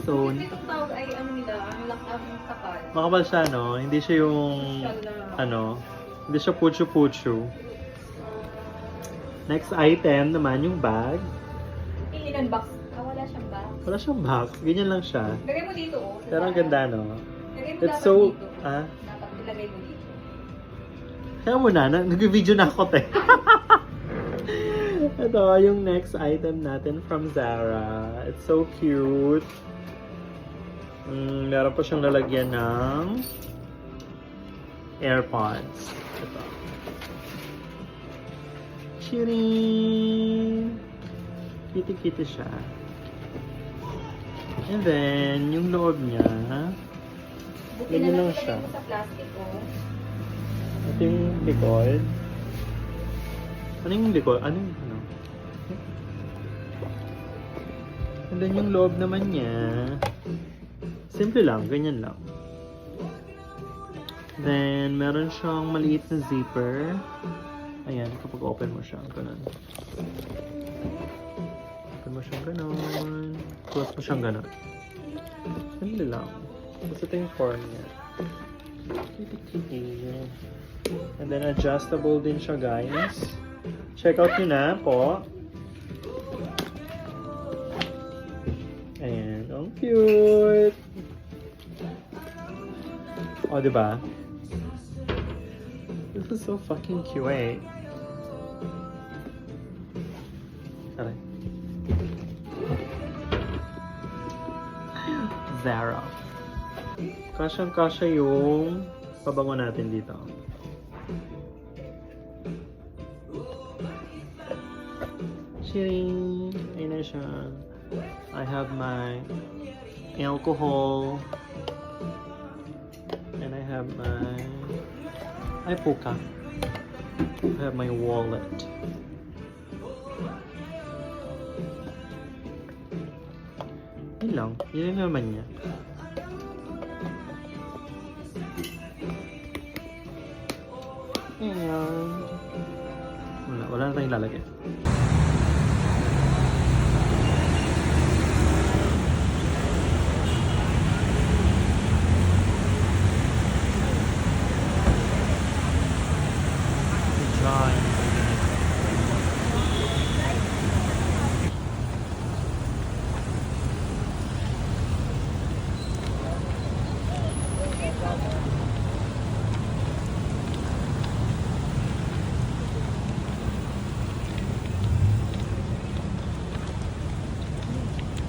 stone. Itong tawag ay ano nila, ang kapal. Makapal siya, no? Hindi siya yung, hindi siya puchu-puchu. Next item naman, yung bag. Ilan box? Wala siyang box. Wala siyang box. Ganyan lang siya. Lagay mo dito, oh. Pero ang ganda, no? Lagay mo It's dapat so, dito. ah? Dapat ilagay mo dito. Kaya mo na, nag-video na ako, te. Ito, yung next item natin from Zara. It's so cute. Meron pa siyang lalagyan ng AirPods. Ito. Cheering! Kitty-kitty siya. And then, yung loob niya, Buti ganyan na lang lang siya. ilagay mo sa plastic, oh. Ito yung likod. Ano yung likod? Ano yung ano? And then yung loob naman niya, simple lang, ganyan lang. Then, meron siyang maliit na zipper. Ayan, kapag open mo siya, ganun. Open mo siyang ganun. Close mo siyang ganun. Simple lang. Basta ito yung form niya. And then, adjustable din siya, guys. Check out nyo na po. Ayan, ang cute! O, diba? This is so fucking cute. Aray. Zara. Kasyang-kasya yung pabango natin dito. Cheering! Ayun na siya. I have my alcohol. And I have my iPoca. I have my wallet. Yun lang. Yun lang naman niya. Ayan. Wala na tayong lalagay.